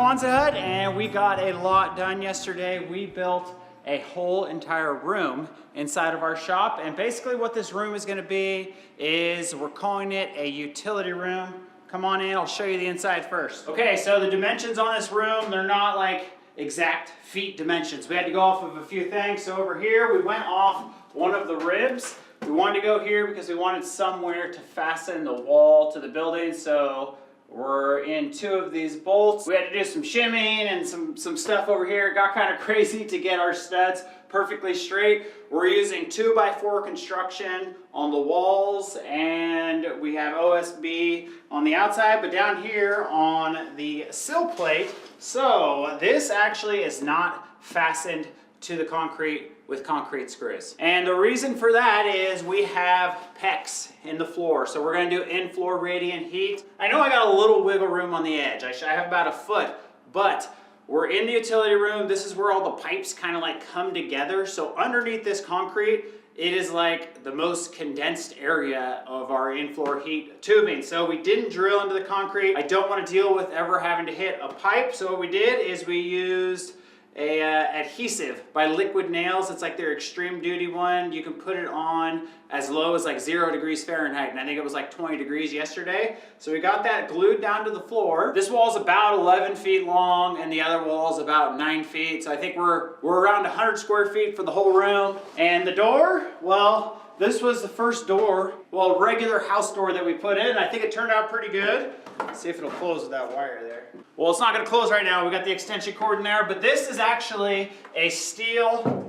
Quonset hut and we got a lot done yesterday. We built a whole entire room inside of our shop, and basically what this room is going to be is we're calling it a utility room. Come on in, I'll show you the inside first. Okay, so the dimensions on this room, they're not like exact feet dimensions. We had to go off of a few things. So over here we went off one of the ribs. We wanted to go here because we wanted somewhere to fasten the wall to the building, so we're in two of these bolts. We had to do some shimming and some stuff over here. It got kind of crazy to get our studs perfectly straight. We're using 2x4 construction on the walls, and we have OSB on the outside, but down here on the sill plate, so this actually is not fastened to the concrete with concrete screws. And the reason for that is we have PEX in the floor. So we're gonna do in-floor radiant heat. I know I got a little wiggle room on the edge. I have about a foot, but we're in the utility room. This is where all the pipes kind of like come together. So underneath this concrete, it is like the most condensed area of our in-floor heat tubing. So we didn't drill into the concrete. I don't want to deal with ever having to hit a pipe. So what we did is we used a adhesive by Liquid Nails. It's like their extreme duty one. You can put it on as low as like 0 degrees Fahrenheit, and I think it was like 20 degrees yesterday. So we got that glued down to the floor. This wall is about 11 feet long and the other wall is about 9 feet. So I think we're around 100 square feet for the whole room. And the door, well, this was the first door, well, regular house door that we put in. I think it turned out pretty good. Let's see if it'll close with that wire there. Well, it's not going to close right now. We got the extension cord in there, but this is actually a steel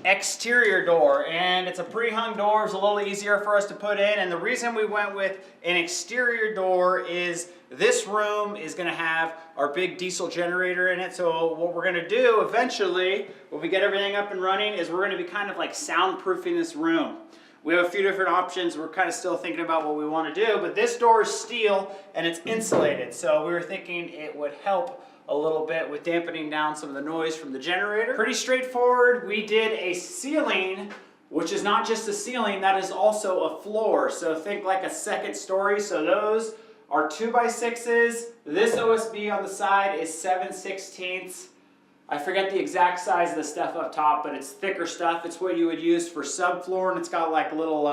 exterior door, and it's a pre-hung door. It's a little easier for us to put in, and the reason we went with an exterior door is this room is going to have our big diesel generator in it. So what we're going to do eventually, when we get everything up and running, is we're going to be kind of like soundproofing this room. We have a few different options. We're kind of still thinking about what we want to do, but this door is steel and it's insulated. So we were thinking it would help a little bit with dampening down some of the noise from the generator. Pretty straightforward. We did a ceiling, which is not just a ceiling, that is also a floor. So think like a second story. So those are 2x6s. This OSB on the side is 7/16. I forget the exact size of the stuff up top, but it's thicker stuff. It's what you would use for subfloor, and it's got like little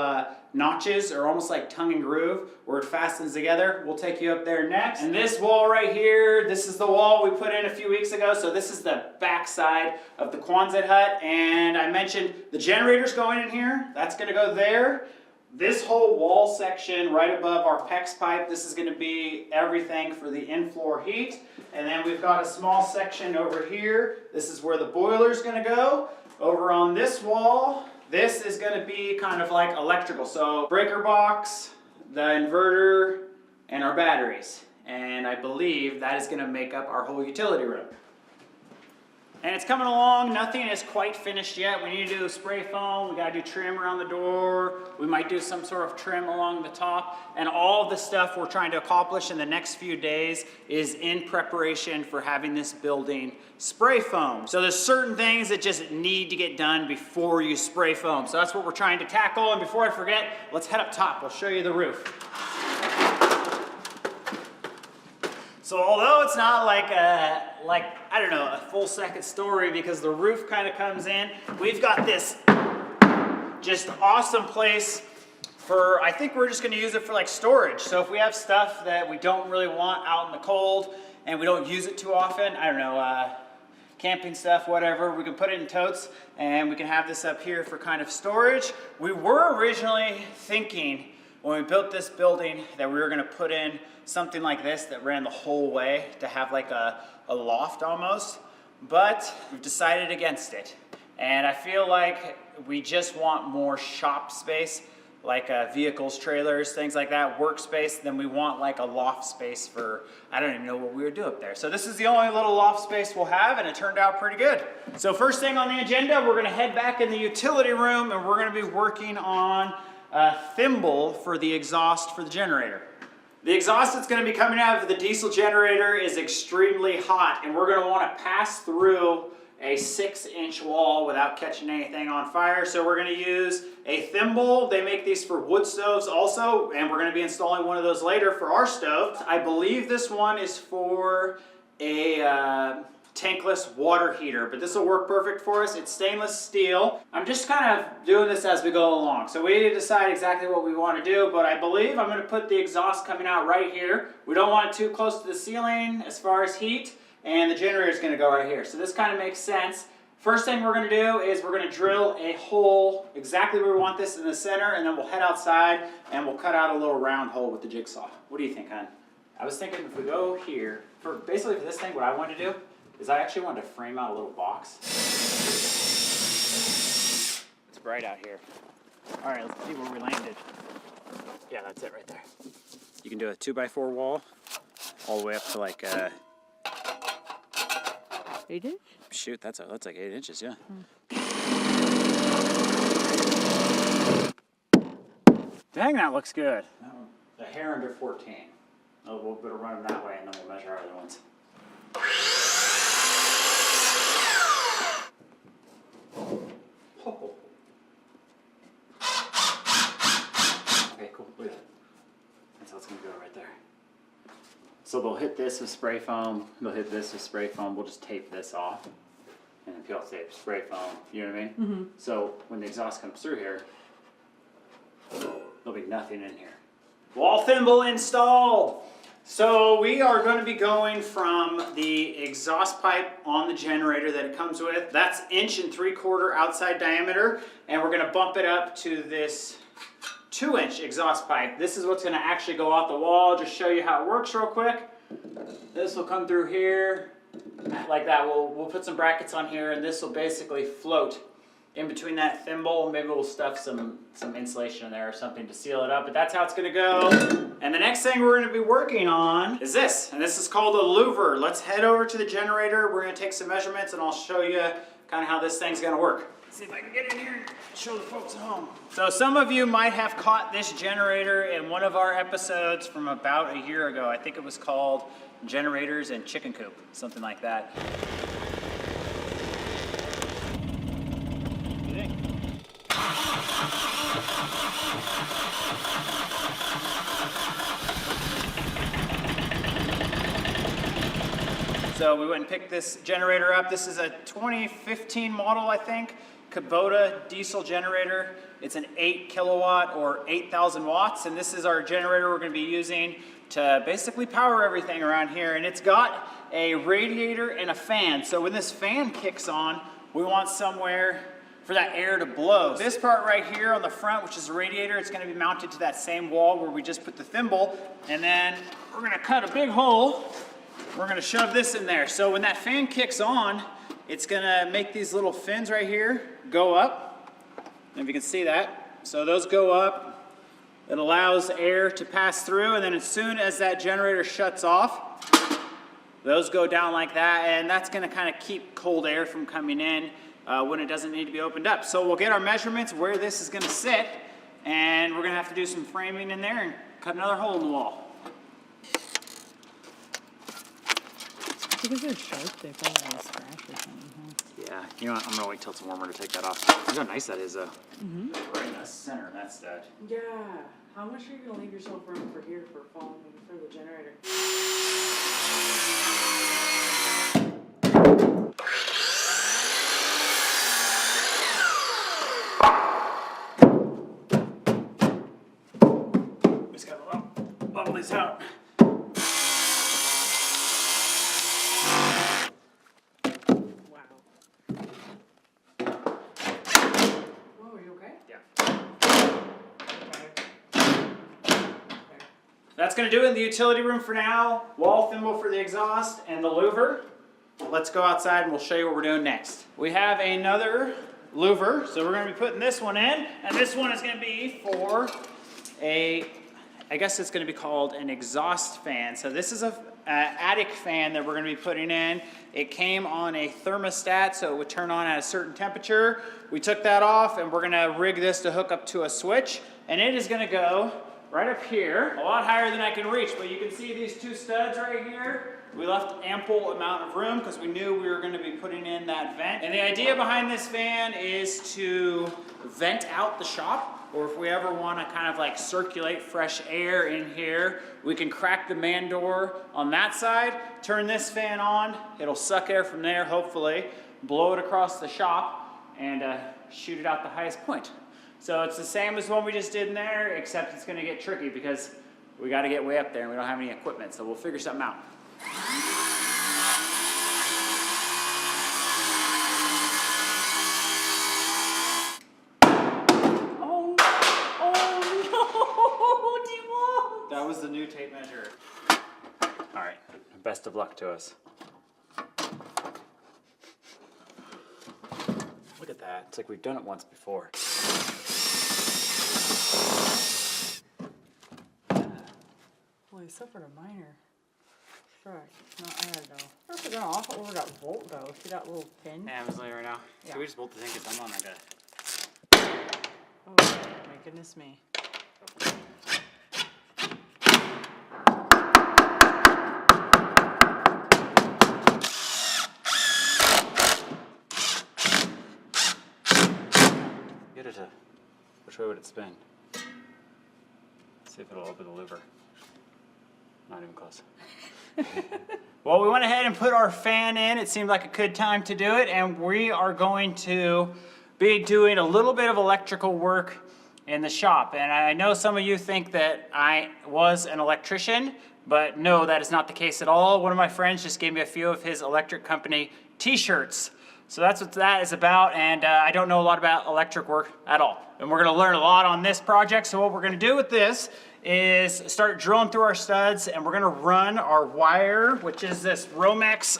notches, or almost like tongue and groove, where it fastens together. We'll take you up there next. And this wall right here, this is the wall we put in a few weeks ago. So this is the back side of the Quonset hut, and I mentioned the generator's going in here. That's gonna go there. This whole wall section right above our PEX pipe, this is going to be everything for the in-floor heat. And then we've got a small section over here. This is where the boiler is going to go. Over on this wall, this is going to be kind of like electrical. So breaker box, the inverter, and our batteries. And I believe that is going to make up our whole utility room. And it's coming along. Nothing is quite finished yet. We need to do spray foam. We got to do trim around the door. We might do some sort of trim along the top. And all of the stuff we're trying to accomplish in the next few days is in preparation for having this building spray foam. So there's certain things that just need to get done before you spray foam. So that's what we're trying to tackle. And before I forget, let's head up top. I'll show you the roof. So although it's not like I don't know, a full second story because the roof kind of comes in, we've got this just awesome place for, I think we're just going to use it for like storage. So if we have stuff that we don't really want out in the cold and we don't use it too often, I don't know, camping stuff, whatever, we can put it in totes and we can have this up here for kind of storage. We were originally thinking when we built this building that we were going to put in something like this that ran the whole way to have like a loft almost, but we've decided against it. And I feel like we just want more shop space, like vehicles, trailers, things like that, workspace, than we want like a loft space for, I don't even know what we would do up there. So this is the only little loft space we'll have, and it turned out pretty good. So first thing on the agenda, we're gonna head back in the utility room and we're gonna be working on a thimble for the exhaust for the generator. The exhaust that's going to be coming out of the diesel generator is extremely hot, and we're going to want to pass through a 6-inch wall without catching anything on fire. So we're going to use a thimble. They make these for wood stoves also, and we're going to be installing one of those later for our stove. I believe this one is for a tankless water heater, but this will work perfect for us. It's stainless steel. I'm just kind of doing this as we go along. So we need to decide exactly what we want to do, but I believe I'm going to put the exhaust coming out right here. We don't want it too close to the ceiling as far as heat, and the generator is going to go right here. So this kind of makes sense. First thing we're going to do is we're going to drill a hole exactly where we want this in the center, and then we'll head outside and we'll cut out a little round hole with the jigsaw. What do you think, hon? I was thinking if we go here, basically for this thing, what I wanted to do is I actually wanted to frame out a little box. It's bright out here. All right, let's see where we landed. Yeah, that's it right there. You can do a 2x4 wall all the way up to like 8 inch? Shoot, that's like 8 inches, yeah. Dang, that looks good. A hair under 14. Oh, we'll better run them that way and then we'll measure our other ones. Okay, cool. Look at that. That's how it's going to go right there. So they'll hit this with spray foam. They'll hit this with spray foam. We'll just tape this off. And then peel tape, spray foam. You know what I mean? Mm-hmm. So when the exhaust comes through here, there'll be nothing in here. Wall thimble installed. So we are going to be going from the exhaust pipe on the generator that it comes with. That's 1 3/4 inch outside diameter. And we're going to bump it up to this 2-inch exhaust pipe. This is what's going to actually go off the wall. I'll just show you how it works real quick. This will come through here like that. We'll put some brackets on here, and this will basically float in between that thimble. Maybe we'll stuff some insulation in there or something to seal it up, but that's how it's going to go. And the next thing we're going to be working on is this, and this is called a louver. Let's head over to the generator. We're going to take some measurements, and I'll show you kind of how this thing's going to work. See if I can get in here and show the folks at home. So some of you might have caught this generator in one of our episodes from about a year ago. I think it was called Generators and Chicken Coop, something like that. What do you think? So we went and picked this generator up. This is a 2015 model, I think. Kubota diesel generator. It's an 8 kilowatt or 8,000 watts, and this is our generator we're going to be using to basically power everything around here. And it's got a radiator and a fan. So when this fan kicks on, we want somewhere for that air to blow. This part right here on the front, which is the radiator, it's going to be mounted to that same wall where we just put the thimble, and then we're going to cut a big hole. We're going to shove this in there. So when that fan kicks on, it's going to make these little fins right here go up. And if you can see that. So those go up. It allows air to pass through, and then as soon as that generator shuts off, those go down like that, and that's going to kind of keep cold air from coming in when it doesn't need to be opened up. So we'll get our measurements where this is going to sit, and we're going to have to do some framing in there and cut another hole in the wall. Because they're sharp, they probably have a scratch or something, huh? Yeah, you know what? I'm going to wait till it's warmer to take that off. Look how nice that is, though. Mm-hmm. Right in the center, that's that. Yeah. How much are you going to leave yourself room for here for following for the generator? We just got to bubble these out. That's going to do it in the utility room for now. Wall thimble for the exhaust and the louver. Let's go outside and we'll show you what we're doing next. We have another louver, so we're going to be putting this one in, and this one is going to be for I guess it's going to be called an exhaust fan. So this is an attic fan that we're going to be putting in. It came on a thermostat, so it would turn on at a certain temperature. We took that off, and we're going to rig this to hook up to a switch, and it is going to go right up here, a lot higher than I can reach, but you can see these two studs right here. We left ample amount of room because we knew we were going to be putting in that vent. And the idea behind this fan is to vent out the shop, or if we ever want to kind of like circulate fresh air in here, we can crack the man door on that side, turn this fan on, it'll suck air from there, hopefully, blow it across the shop, and shoot it out the highest point. So it's the same as what we just did in there, except it's going to get tricky because we got to get way up there and we don't have any equipment, so we'll figure something out. That was the new tape measure. All right, best of luck to us. Look at that, it's like we've done it once before. Well, he suffered a minor strike. Not bad though. Where's it going off? Where that bolt go? See that little pin? Yeah, I'm just looking right now. Yeah. Can we just bolt the thing because I'm on like a... Oh my goodness me. Get it to... Which way would it spin? See if it'll open the louver. Not even close. Well, we went ahead and put our fan in. It seemed like a good time to do it, and we are going to be doing a little bit of electrical work in the shop. And I know some of you think that I was an electrician, but no, that is not the case at all. One of my friends just gave me a few of his electric company t-shirts. So that's what that is about, and I don't know a lot about electric work at all. And we're gonna learn a lot on this project, so what we're gonna do with this is start drilling through our studs, and we're gonna run our wire, which is this Romex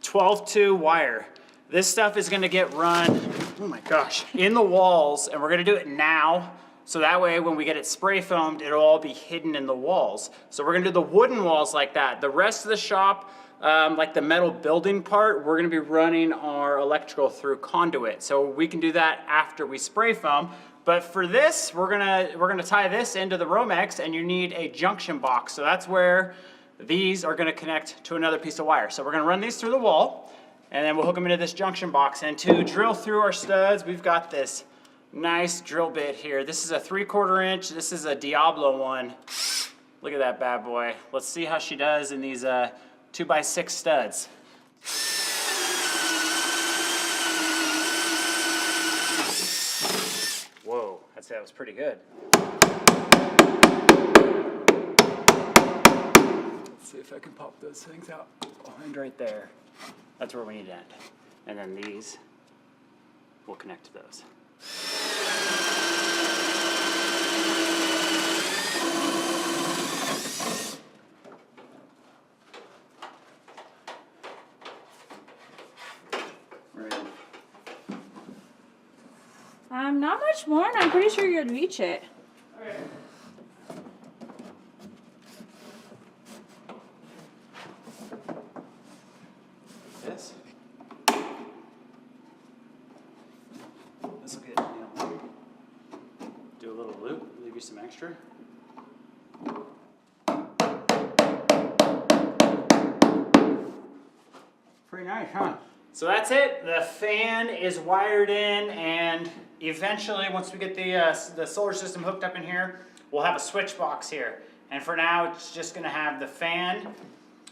12-2 wire. This stuff is gonna get run, oh my gosh, in the walls, and we're gonna do it now, so that way when we get it spray foamed, it'll all be hidden in the walls. So we're gonna do the wooden walls like that. The rest of the shop, like the metal building part, we're gonna be running our electrical through conduit. So we can do that after we spray foam. But for this, we're gonna tie this into the Romex, and you need a junction box. So that's where these are gonna connect to another piece of wire. So we're gonna run these through the wall, and then we'll hook them into this junction box. And to drill through our studs, we've got this nice drill bit here. This is a 3/4 inch. This is a Diablo one. Look at that bad boy. Let's see how she does in these 2x6 studs. Whoa, I'd say that was pretty good. Let's see if I can pop those things out. Oh, and right there. That's where we need to end. And then these will connect to those. Not much more, and I'm pretty sure you'd reach it. Okay. This. This will get, do a little loop, leave you some extra. Pretty nice, huh? So that's it. The fan is wired in, and eventually, once we get the solar system hooked up in here, we'll have a switch box here. And for now, it's just gonna have the fan,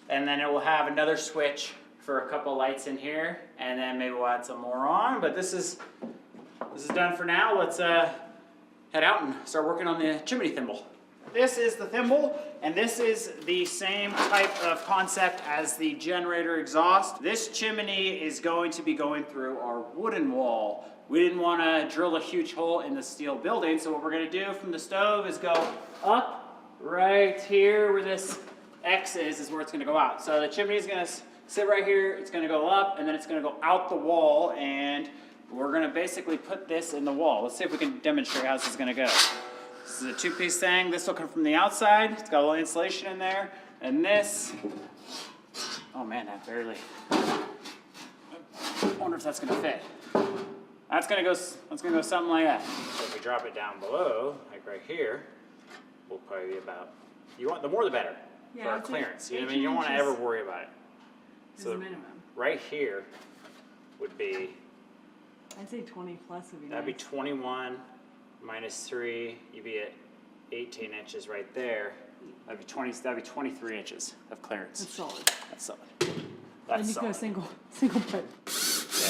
and then it will have another switch for a couple lights in here, and then maybe we'll add some more on. But this is done for now. Let's head out and start working on the chimney thimble. This is the thimble, and this is the same type of concept as the generator exhaust. This chimney is going to be going through our wooden wall. We didn't want to drill a huge hole in the steel building, so what we're going to do from the stove is go up right here where this X is where it's going to go out. So the chimney is going to sit right here, it's going to go up, and then it's going to go out the wall, and we're going to basically put this in the wall. Let's see if we can demonstrate how this is going to go. This is a two-piece thing. This will come from the outside. It's got a little insulation in there. And this, oh man, that barely, I wonder if that's gonna fit. That's gonna go something like that. So if we drop it down below, like right here, we'll probably be about, the more the better. Yeah, for our I'd say clearance. You know what I 18 mean? You don't want to inches ever worry about it. is So the minimum. right here would be, I'd say 20 plus would be that'd be nice. 21 minus 3, you'd be at 18 inches right there. That'd be 23 inches of clearance. That's solid. That's solid. And That's you go solid. single pipe. Yeah.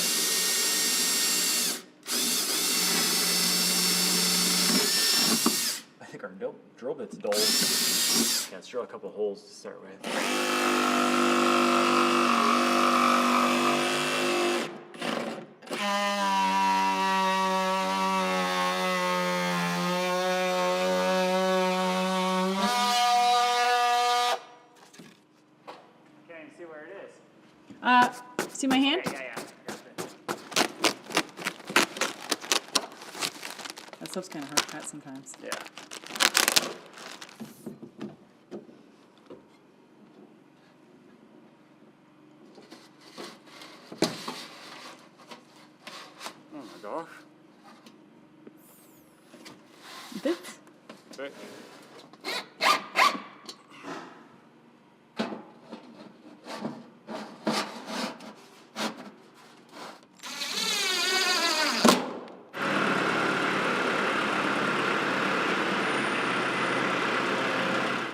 I think our drill bit's dull. Yeah, let's drill a couple holes to start with. Okay, you see where it is? See my hand? Yeah. That stuff's kind of hard to cut sometimes. Yeah. Oh my gosh. Bits? Okay.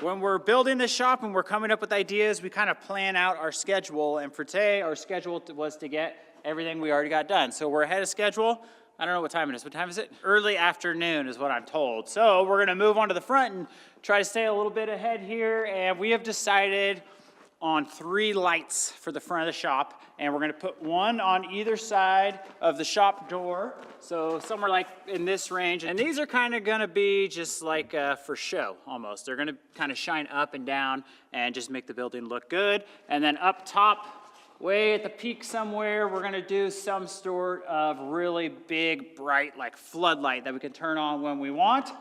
When we're building this shop and we're coming up with ideas, we kind of plan out our schedule. And for today, our schedule was to get everything we already got done. So we're ahead of schedule. I don't know what time it is. What time is it? Early afternoon is what I'm told. So we're going to move on to the front and try to stay a little bit ahead here. And we have decided on 3 lights for the front of the shop, and we're gonna put one on either side of the shop door, so somewhere like in this range. And these are kind of gonna be just like for show, almost. They're gonna kind of shine up and down and just make the building look good. And then up top, way at the peak somewhere, we're gonna do some sort of really big, bright, like floodlight that we can turn on when we want.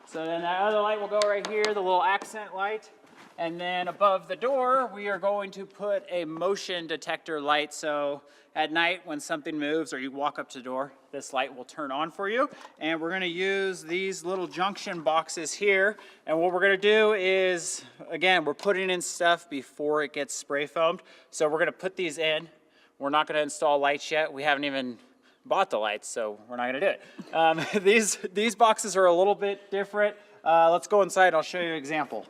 So then that other light will go right here, the little accent light. And then above the door, we are going to put a motion detector light. So at night when something moves or you walk up to the door, this light will turn on for you. And we're gonna use these little junction boxes here. And what we're gonna do is, again, we're putting in stuff before it gets spray foamed. So we're gonna put these in. We're not gonna install lights yet. We haven't even bought the lights, so we're not gonna do it. These boxes are a little bit different. Let's go inside, I'll show you an example.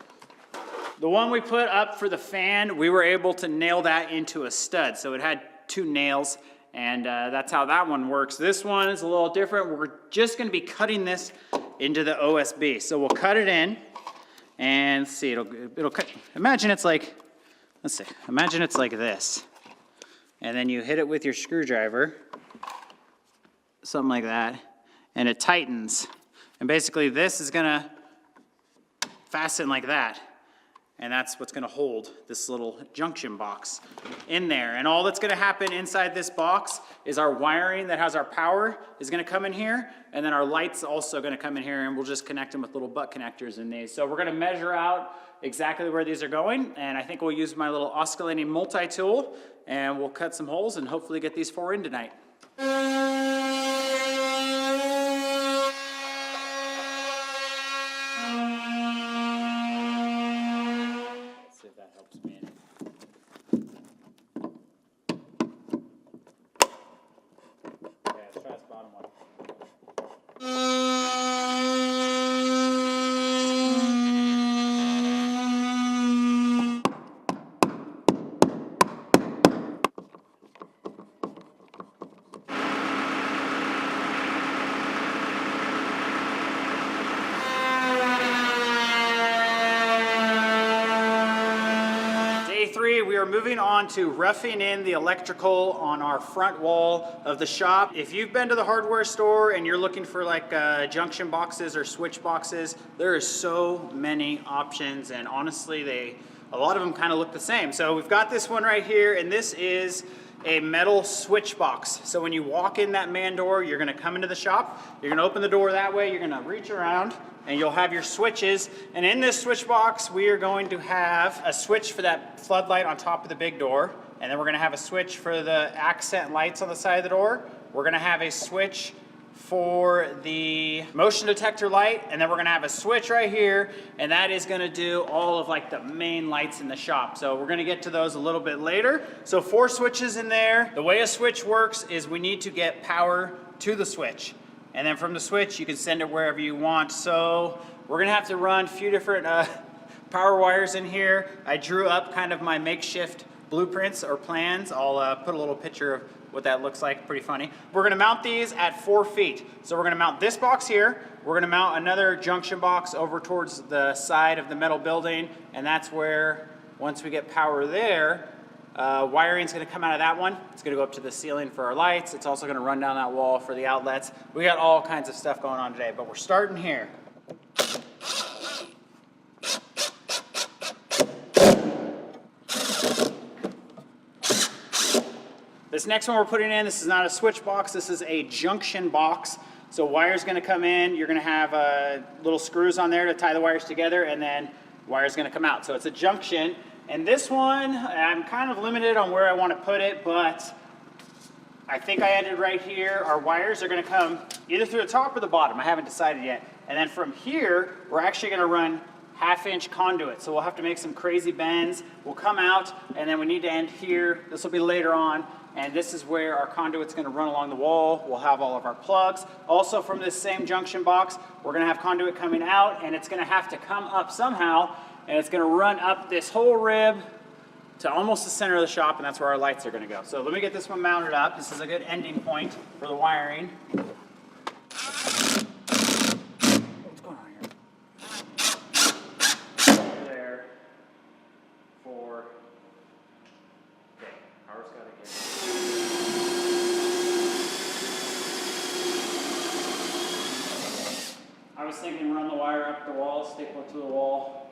The one we put up for the fan, we were able to nail that into a stud. So it had 2 nails, and that's how that one works. This one is a little different. We're just gonna be cutting this into the OSB. So we'll cut it in, and see, it'll cut. Imagine it's like, let's see, imagine it's like this. And then you hit it with your screwdriver, something like that, and it tightens. And basically this is gonna fasten like that. And that's what's gonna hold this little junction box in there. And all that's gonna happen inside this box is our wiring that has our power is gonna come in here, and then our light's also gonna come in here, and we'll just connect them with little butt connectors in these. So we're gonna measure out exactly where these are going, and I think we'll use my little oscillating multi-tool, and we'll cut some holes and hopefully get these 4 in tonight. We are moving on to roughing in the electrical on our front wall of the shop. If you've been to the hardware store and you're looking for like junction boxes or switch boxes, there are so many options, and honestly, a lot of them kind of look the same. So we've got this one right here, and this is a metal switch box. So when you walk in that man door, you're gonna come into the shop, you're gonna open the door that way, you're gonna reach around, and you'll have your switches. And in this switch box, we are going to have a switch for that floodlight on top of the big door, and then we're gonna have a switch for the accent lights on the side of the door. We're gonna have a switch for the motion detector light, and then we're gonna have a switch right here, and that is gonna do all of like the main lights in the shop. So we're gonna get to those a little bit later. So 4 switches in there. The way a switch works is we need to get power to the switch, and then from the switch you can send it wherever you want. So we're gonna have to run a few different power wires in here. I drew up kind of my makeshift blueprints or plans. I'll put a little picture of what that looks like, pretty funny. We're gonna mount these at 4 feet. So we're gonna mount this box here, we're gonna mount another junction box over towards the side of the metal building, and that's where, once we get power there, wiring's gonna come out of that one. It's gonna go up to the ceiling for our lights. It's also gonna run down that wall for the outlets. We got all kinds of stuff going on today, but we're starting here. This next one we're putting in, this is not a switch box, this is a junction box. So wire's gonna come in, you're gonna have little screws on there to tie the wires together, and then wire's gonna come out. So it's a junction. And this one, I'm kind of limited on where I wanna put it, but I think I ended right here. Our wires are gonna come either through the top or the bottom, I haven't decided yet. And then from here, we're actually gonna run 1/2-inch conduit. So we'll have to make some crazy bends. We'll come out, and then we need to end here. This will be later on. And this is where our conduit's gonna run along the wall. We'll have all of our plugs. Also from this same junction box, we're gonna have conduit coming out, and it's gonna have to come up somehow, and it's gonna run up this whole rib to almost the center of the shop, and that's where our lights are gonna go. So let me get this one mounted up. This is a good ending point for the wiring. What's going on here? There. 4. Okay, power's gotta get. I was thinking run the wire up the wall, staple it to the wall,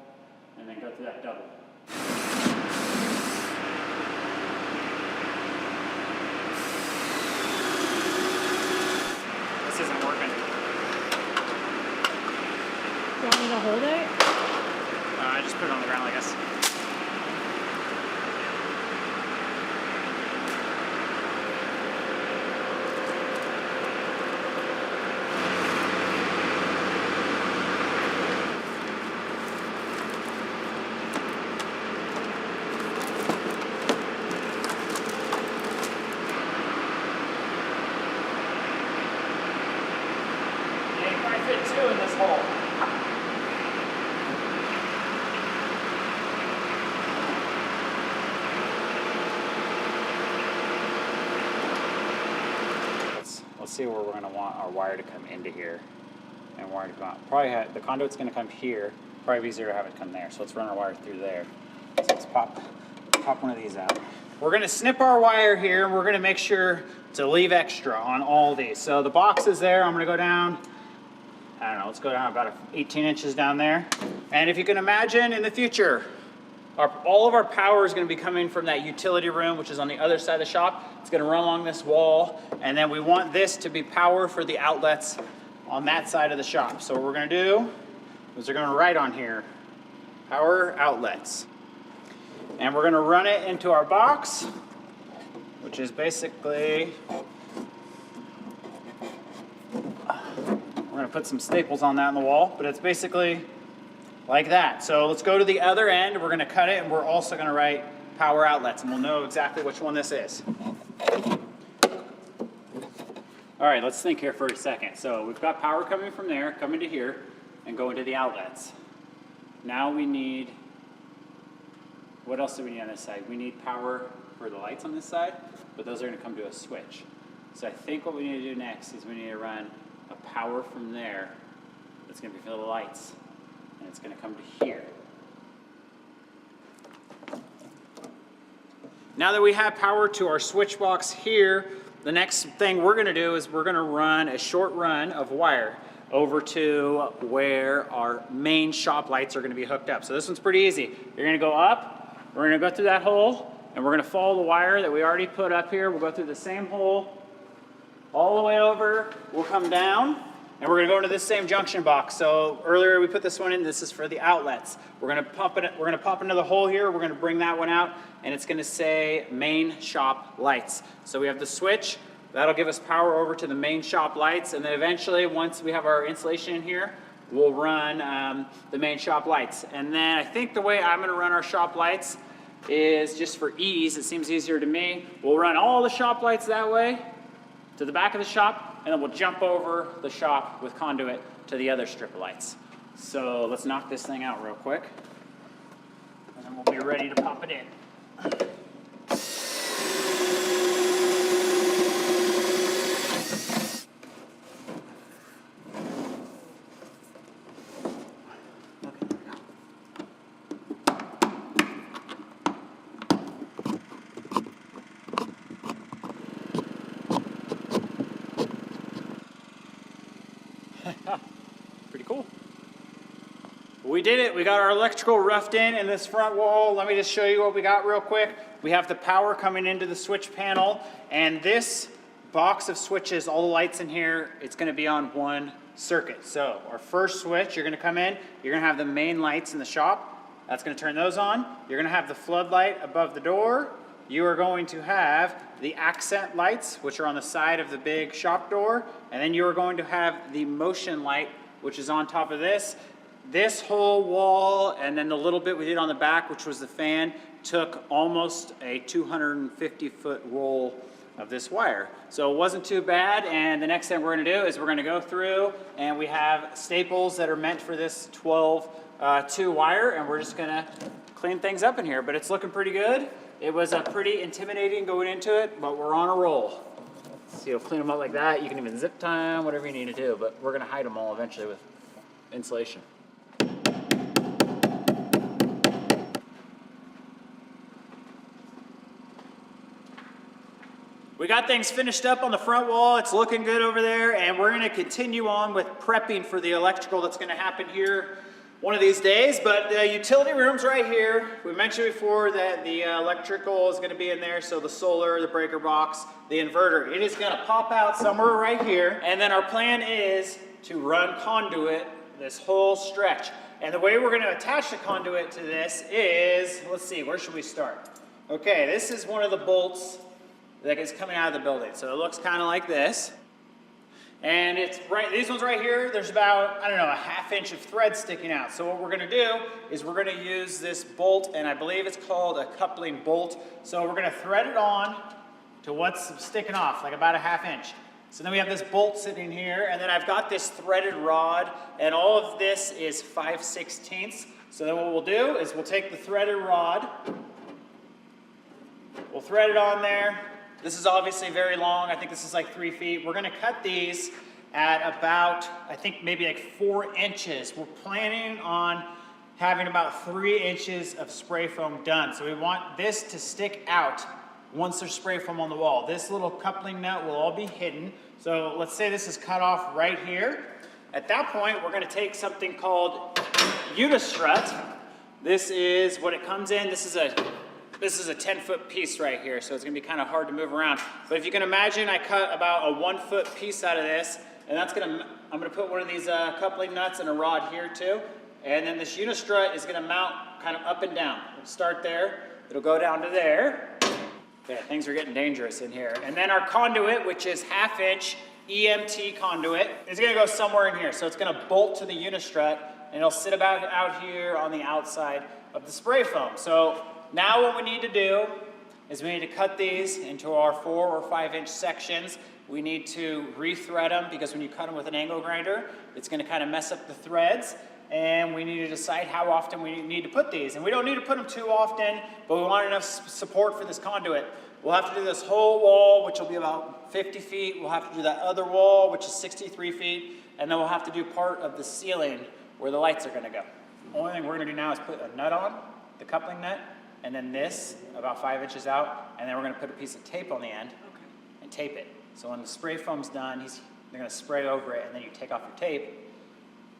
and then go through that double. This isn't working. You want me to hold it? I just put it on the ground, I guess. Fit 2 in this hole. Let's see where we're going to want our wire to come into here and wire to come out. Probably the conduit's going to come here. Probably be easier to have it come there. So let's run our wire through there. So let's pop one of these out. We're going to snip our wire here, and we're going to make sure to leave extra on all these. So the box is there. I'm going to go down. I don't know, let's go down about 18 inches down there. And if you can imagine in the future, all of our power is going to be coming from that utility room, which is on the other side of the shop. It's going to run along this wall, and then we want this to be power for the outlets on that side of the shop. So what we're going to do is we're going to write on here, power outlets. And we're going to run it into our box, which is basically, we're going to put some staples on that in the wall, but it's basically like that. So let's go to the other end. We're going to cut it, and we're also going to write power outlets, and we'll know exactly which one this is. All right, let's think here for a second. So we've got power coming from there, coming to here, and going to the outlets. Now we need, what else do we need on this side? We need power for the lights on this side, but those are going to come to a switch. So I think what we need to do next is we need to run a power from there that's going to be for the lights, and it's going to come to here. Now that we have power to our switch box here, the next thing we're going to do is we're going to run a short run of wire over to where our main shop lights are going to be hooked up. So this one's pretty easy. You're going to go up, we're going to go through that hole, and we're going to follow the wire that we already put up here. We'll go through the same hole all the way over, we'll come down, and we're going to go into this same junction box. So earlier we put this one in, this is for the outlets. We're going to pop into the hole here, we're going to bring that one out, and it's going to say main shop lights. So we have the switch, That'll give us power over to the main shop lights, and then eventually, once we have our insulation in here, we'll run the main shop lights. And then I think the way I'm gonna run our shop lights is just for ease, it seems easier to me. We'll run all the shop lights that way to the back of the shop, and then we'll jump over the shop with conduit to the other strip of lights. So let's knock this thing out real quick, and then we'll be ready to pop it in. Pretty cool. We did it. We got our electrical roughed in this front wall. Let me just show you what we got real quick. We have the power coming into the switch panel, and this box of switches, all the lights in here, it's going to be on one circuit. So our first switch, you're going to come in, you're going to have the main lights in the shop. That's going to turn those on. You're going to have the floodlight above the door. You are going to have the accent lights, which are on the side of the big shop door, and then you are going to have the motion light, which is on top of this. This whole wall, and then the little bit we did on the back, which was the fan, took almost a 250-foot roll of this wire. So it wasn't too bad, and the next thing we're gonna do is we're gonna go through, and we have staples that are meant for this 12-2 wire, and we're just gonna clean things up in here, but it's looking pretty good. It was pretty intimidating going into it, but we're on a roll. So you'll clean them up like that. You can even zip tie them, whatever you need to do, but we're gonna hide them all eventually with insulation. We got things finished up on the front wall. It's looking good over there, and we're gonna continue on with prepping for the electrical that's gonna happen here one of these days. But the utility room's right here. We mentioned before that the electrical is gonna be in there, so the solar, the breaker box, the inverter. It is gonna pop out somewhere right here, and then our plan is to run conduit this whole stretch. And the way we're gonna attach the conduit to this is, let's see, where should we start? Okay, this is one of the bolts that is coming out of the building. So it looks kind of like this. And it's right, these ones right here, there's about, I don't know, a ½ inch of thread sticking out. So what we're gonna do is we're gonna use this bolt, and I believe it's called a coupling bolt. So we're gonna thread it on to what's sticking off, like about a ½ inch. So then we have this bolt sitting here, and then I've got this threaded rod, and all of this is 5/16. So then what we'll do is we'll take the threaded rod, we'll thread it on there. This is obviously very long. I think this is like 3 feet. We're gonna cut these at about, I think maybe like 4 inches. We're planning on having about 3 inches of spray foam done. So we want this to stick out once there's spray foam on the wall. This little coupling nut will all be hidden. So let's say this is cut off right here. At that point, we're gonna take something called unistrut. This is what it comes in. This is a 10-foot piece right here, so it's gonna be kind of hard to move around. But if you can imagine, I cut about a 1-foot piece out of this, and I'm gonna put one of these coupling nuts and a rod here too. And then this unistrut is gonna mount kind of up and down. It'll start there, it'll go down to there. Okay, things are getting dangerous in here. And then our conduit, which is ½ inch EMT conduit, is gonna go somewhere in here. So it's gonna bolt to the unistrut, and it'll sit about out here on the outside of the spray foam. So now what we need to do is we need to cut these into our 4 or 5 inch sections. We need to rethread them, because when you cut them with an angle grinder, it's gonna kind of mess up the threads. And we need to decide how often we need to put these. And we don't need to put them too often, but we want enough support for this conduit. We'll have to do this whole wall, which will be about 50 feet. We'll have to do that other wall, which is 63 feet. And then we'll have to do part of the ceiling where the lights are gonna go. The only thing we're gonna do now is put a nut on, the coupling nut, and then this about 5 inches out, and then we're gonna put a piece of tape on the end and tape it. So when the spray foam's done, they're gonna spray over it, and then you take off your tape.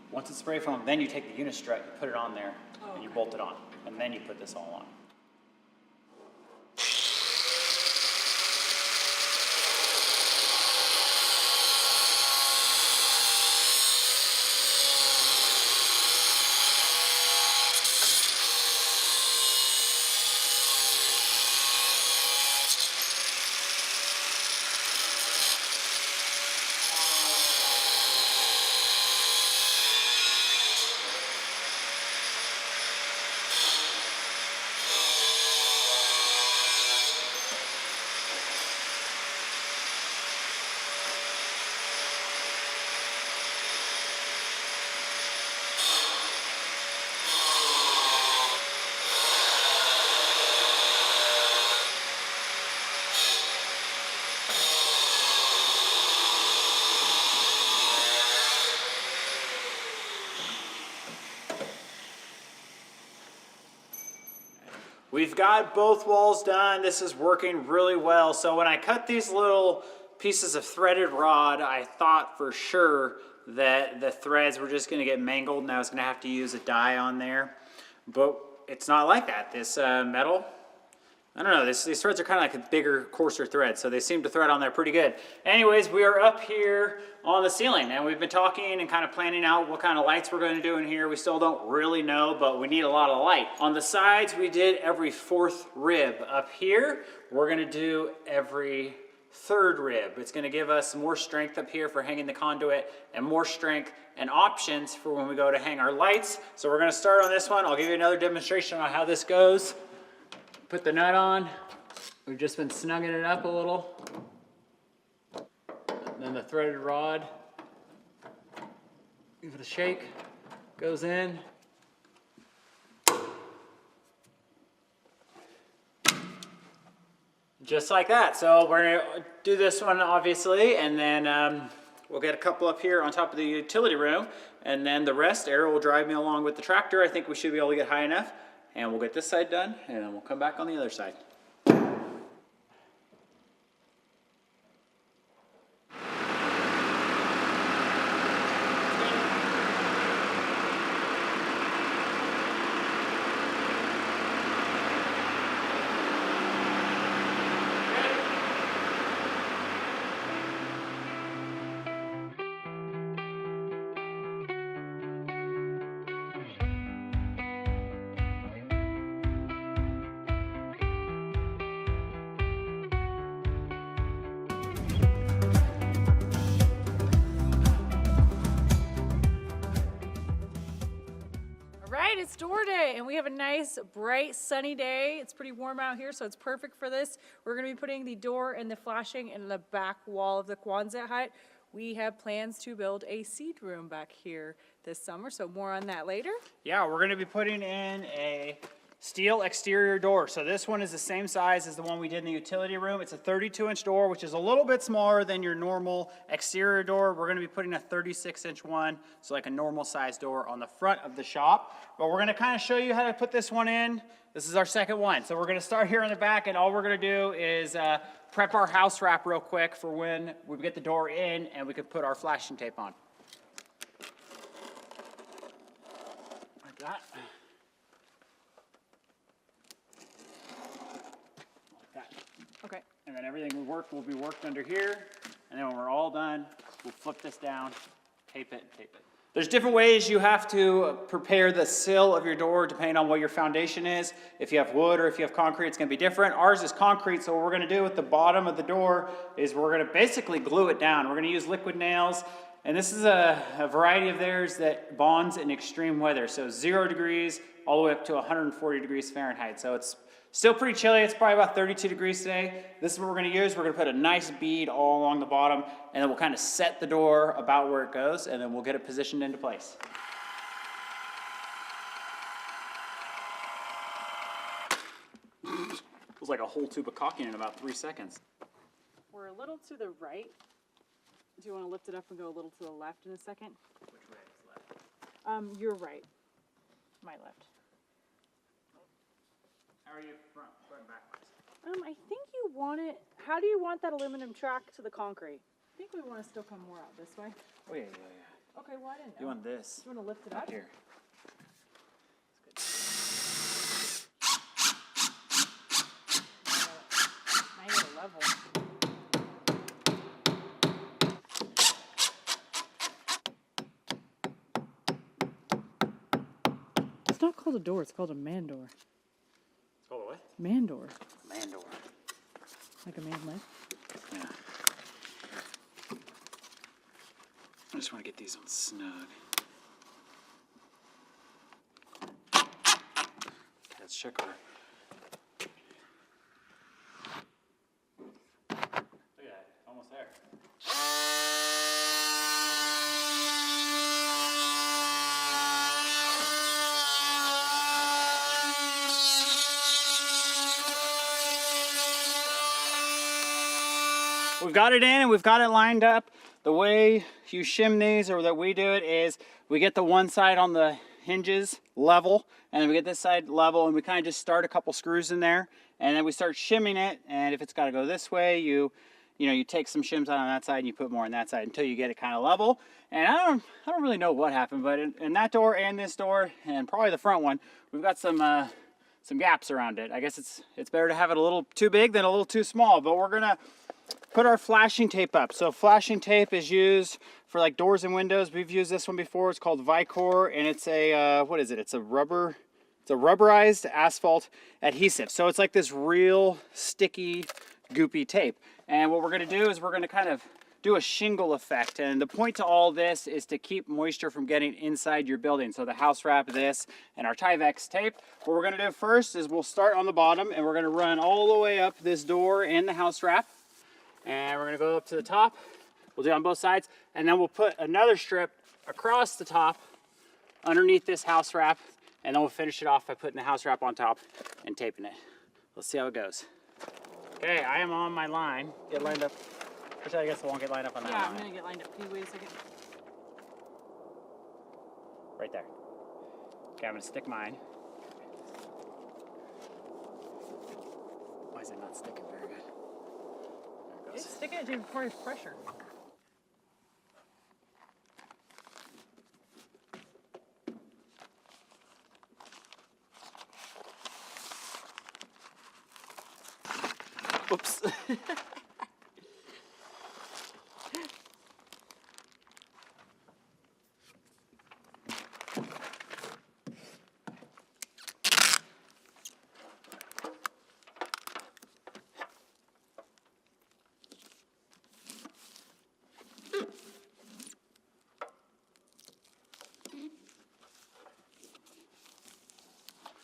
Once it's spray foam, then you take the unistrut, you put it on there, and you bolt it on, and then you put this all on. We've got both walls done. This is working really well. So when I cut these little pieces of threaded rod, I thought for sure that the threads were just gonna get mangled and I was gonna have to use a die on there. But it's not like that. This metal, I don't know, these threads are kind of like a bigger, coarser thread, so they seem to thread on there pretty good. Anyways, we are up here on the ceiling, and we've been talking and kind of planning out what kind of lights we're going to do in here. We still don't really know, but we need a lot of light. On the sides, we did every 4th rib. Up here, we're going to do every 3rd rib. It's going to give us more strength up here for hanging the conduit and more strength and options for when we go to hang our lights. So we're going to start on this one. I'll give you another demonstration on how this goes. Put the nut on. We've just been snugging it up a little. And then the threaded rod, give it a shake, goes in. Just like that. So we're gonna do this one obviously, and then we'll get a couple up here on top of the utility room, and then the rest, Arielle will drive me along with the tractor. I think we should be able to get high enough. And we'll get this side done, and then we'll come back on the other side. Right, it's door day, and we have a nice, bright, sunny day. It's pretty warm out here, so it's perfect for this. We're going to be putting the door and the flashing in the back wall of the Quonset hut. We have plans to build a seed room back here this summer, so more on that later. Yeah, we're going to be putting in a steel exterior door. So this one is the same size as the one we did in the utility room. It's a 32-inch door, which is a little bit smaller than your normal exterior door. We're going to be putting a 36-inch one, so like a normal size door on the front of the shop. But we're going to kind of show you how to put this one in. This is our second one. So we're going to start here in the back, and all we're going to do is prep our house wrap real quick for when we get the door in and we can put our flashing tape on. Like that. Okay. And then everything will be worked under here. And then when we're all done, we'll flip this down, tape it, and tape it. There's different ways you have to prepare the sill of your door depending on what your foundation is. If you have wood or if you have concrete, it's going to be different. Ours is concrete, so what we're going to do with the bottom of the door is we're going to basically glue it down. We're going to use liquid nails. And this is a variety of theirs that bonds in extreme weather. So 0 degrees all the way up to 140 degrees Fahrenheit. So it's still pretty chilly. It's probably about 32 degrees today. This is what we're going to use. We're going to put a nice bead all along the bottom, and then we'll kind of set the door about where it goes, and then we'll get it positioned into place. It was like a whole tube of caulking in about 3 seconds. We're a little to the right. Do you want to lift it up and go a little to the left in a second? Which way is left? Your right. My left. How are you front and backwards? I think you want it, how do you want that aluminum track to the concrete? I think we want to still come more out this way. Oh, yeah, yeah, yeah. Okay, well, I didn't know. You want this? You want to lift it up? Here. Now you got a level. It's not called a door, it's called a man door. It's called a what? Man door. Man door. Like a man leg. Yeah. I just want to get these on snug. Okay, let's check our... Look at that, almost there. We've got it in and we've got it lined up. The way you shim these, or that we do it, is we get the one side on the hinges level, and then we get this side level, and we kind of just start a couple screws in there, and then we start shimming it. And if it's got to go this way, you take some shims out on that side and you put more on that side until you get it kind of level. And I don't really know what happened, but in that door and this door and probably the front one, we've got some gaps around it. I guess it's better to have it a little too big than a little too small, but we're gonna put our flashing tape up. So flashing tape is used for like doors and windows. We've used this one before. It's called 𝐌𝐸𝐸, and it's a what is it? It's a rubberized asphalt adhesive. So it's like this real sticky, goopy tape. And what we're gonna do is we're gonna kind of do a shingle effect. And the point to all this is to keep moisture from getting inside your building. So the house wrap, this, and our Tyvek tape. What we're gonna do first is we'll start on the bottom, and we're gonna run all the way up this door and the house wrap. And we're gonna go up to the top. We'll do it on both sides. And then we'll put another strip across the top underneath this house wrap. And then we'll finish it off by putting the house wrap on top and taping it. Let's see how it goes. Okay, I am on my line. Get lined up. Actually, I guess I won't get lined up on that Yeah, line. I'm gonna get lined up. Can you wait a second? Right there. Okay, I'm gonna stick mine. Why is it not sticking very good? There it It's goes. sticking it to requires pressure. Oops.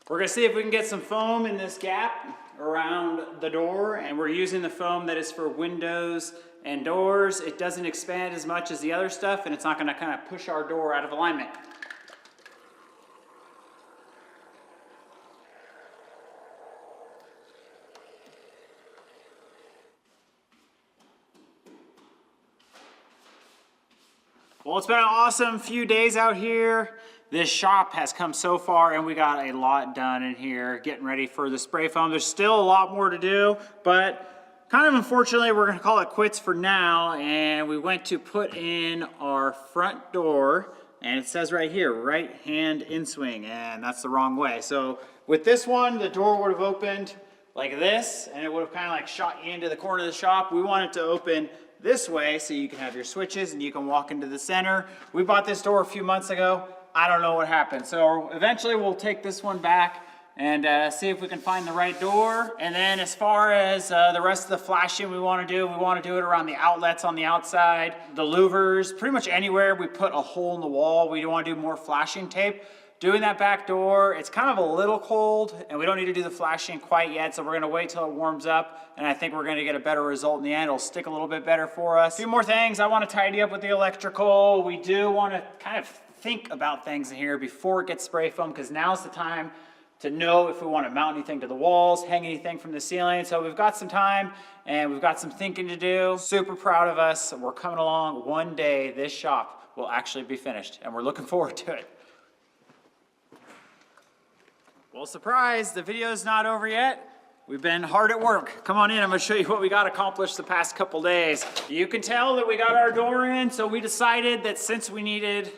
We're gonna see if we can get some foam in this gap around the door, and we're using the foam that is for windows and doors. It doesn't expand as much as the other stuff, and it's not gonna kind of push our door out of alignment. Well, it's been an awesome few days out here. This shop has come so far, and we got a lot done in here, getting ready for the spray foam. There's still a lot more to do, but kind of unfortunately, we're gonna call it quits for now, and we went to put in our front door, and it says right here, right hand in swing, and that's the wrong way. So with this one, the door would have opened like this, and it would have kind of like shot you into the corner of the shop. We want it to open this way so you can have your switches and you can walk into the center. We bought this door a few months ago. I don't know what happened. So eventually we'll take this one back and see if we can find the right door. And then as far as the rest of the flashing we want to do it around the outlets on the outside, the louvers, pretty much anywhere we put a hole in the wall. We want to do more flashing tape. Doing that back door, it's kind of a little cold, and we don't need to do the flashing quite yet, so we're gonna wait till it warms up, and I think we're gonna get a better result in the end. It'll stick a little bit better for us. A few more things. I wanna tidy up with the electrical. We do wanna kind of think about things in here before it gets spray foam, because now's the time to know if we wanna mount anything to the walls, hang anything from the ceiling. So we've got some time, and we've got some thinking to do. Super proud of us. We're coming along. One day, this shop will actually be finished, and we're looking forward to it. Well, surprise, the video's not over yet. We've been hard at work. Come on in, I'm gonna show you what we got accomplished the past couple days. You can tell that we got our door in, so we decided that since we needed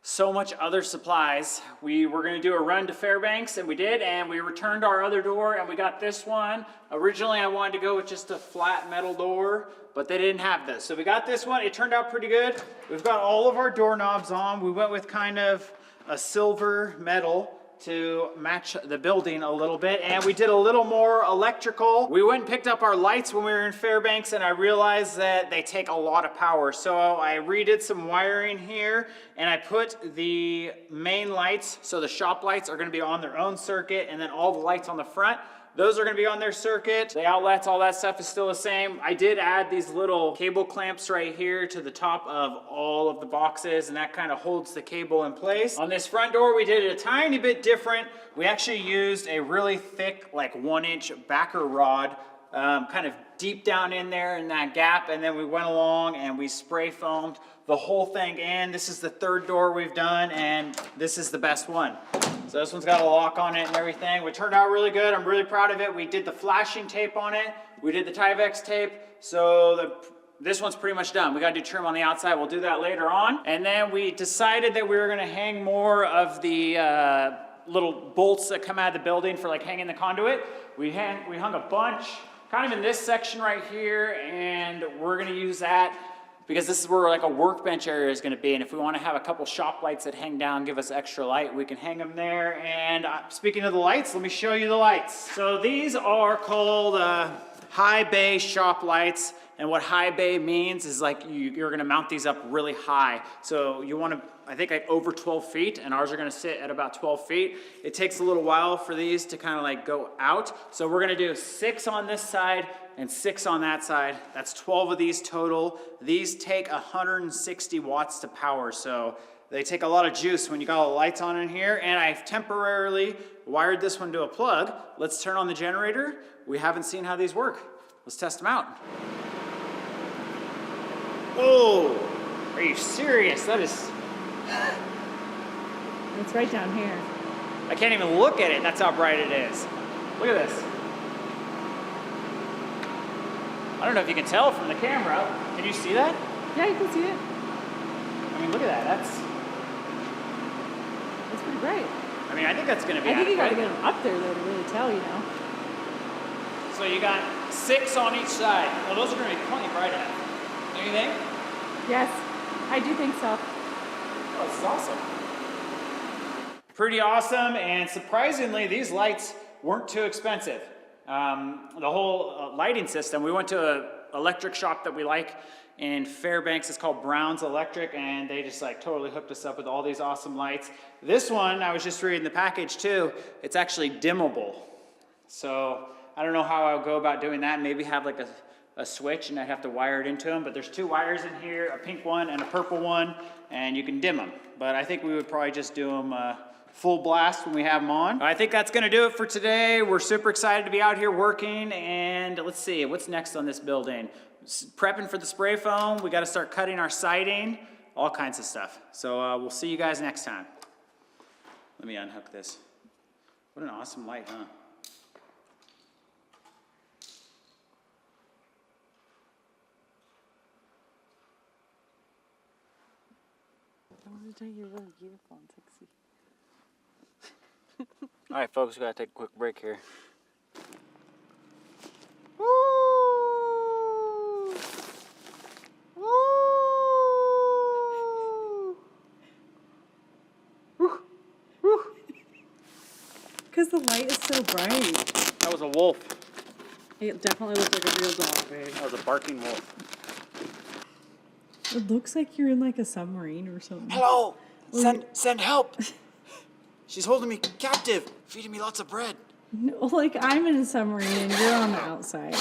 so much other supplies, we were gonna do a run to Fairbanks, and we did, and we returned our other door, and we got this one. Originally, I wanted to go with just a flat metal door, but they didn't have this. So we got this one, it turned out pretty good. We've got all of our doorknobs on. We went with kind of a silver metal to match the building a little bit, and we did a little more electrical. We went and picked up our lights when we were in Fairbanks, and I realized that they take a lot of power. So I redid some wiring here, and I put the main lights, so the shop lights are gonna be on their own circuit, and then all the lights on the front, those are gonna be on their circuit. The outlets, all that stuff is still the same. I did add these little cable clamps right here to the top of all of the boxes, and that kind of holds the cable in place. On this front door, we did it a tiny bit different. We actually used a really thick, like 1-inch backer rod, kind of deep down in there in that gap, and then we went along and we spray foamed the whole thing in. This is the third door we've done, and this is the best one. So this one's got a lock on it and everything, which turned out really good. I'm really proud of it. We did the flashing tape on it. We did the Tyvek tape. So this one's pretty much done. We gotta do trim on the outside. We'll do that later on. And then we decided that we were gonna hang more of the little bolts that come out of the building for like hanging the conduit. We hung a bunch, kind of in this section right here, and we're gonna use that because this is where like a workbench area is gonna be, and if we wanna have a couple shop lights that hang down, give us extra light, we can hang them there. And speaking of the lights, let me show you the lights. So these are called high bay shop lights, and what high bay means is like you're gonna mount these up really high. So you wanna, I think like over 12 feet, and ours are gonna sit at about 12 feet. It takes a little while for these to kind of like go out. So we're gonna do 6 on this side and 6 on that side. That's 12 of these total. These take 160 watts to power, so they take a lot of juice when you got all the lights on in here. And I've temporarily wired this one to a plug. Let's turn on the generator. We haven't seen how these work. Let's test them out. Whoa, are you serious? That is... It's right down here. I can't even look at it. That's how bright it is. Look at this. I don't know if you can tell from the camera. Can you see that? Yeah, you can see it. I mean, look at that. That's pretty bright. I mean, I think that's going to be I think you got to adequate. get them up there though to really tell, you know. So you got 6 on each side. Well, those are going to be plenty bright enough. Don't you think? Yes, I do think so. Oh, this is awesome. Pretty awesome, and surprisingly, these lights weren't too expensive. The whole lighting system, we went to an electric shop that we like in Fairbanks. It's called Brown's Electric, and they just like totally hooked us up with all these awesome lights. This one, I was just reading the package too, it's actually dimmable. So I don't know how I'll go about doing that. Maybe have like a switch and I'd have to wire it into them, but there's 2 wires in here, a pink one and a purple one, and you can dim them. But I think we would probably just do them full blast when we have them on. I think that's gonna do it for today. We're super excited to be out here working, and let's see, what's next on this building? Prepping for the spray foam, we gotta start cutting our siding, all kinds of stuff. So we'll see you guys next time. Let me unhook this. What an awesome light, huh? I want to take your little uniform, sexy. All right, folks, we gotta take a quick break here. Woo! Woo! Woo! Because the light is so bright. That was a wolf. It definitely looked like a real dog, babe. That was a barking wolf. It looks like you're in like a submarine or something. Hello! Send help! She's holding me captive, feeding me lots of bread. No, like I'm in a submarine and you're on the outside.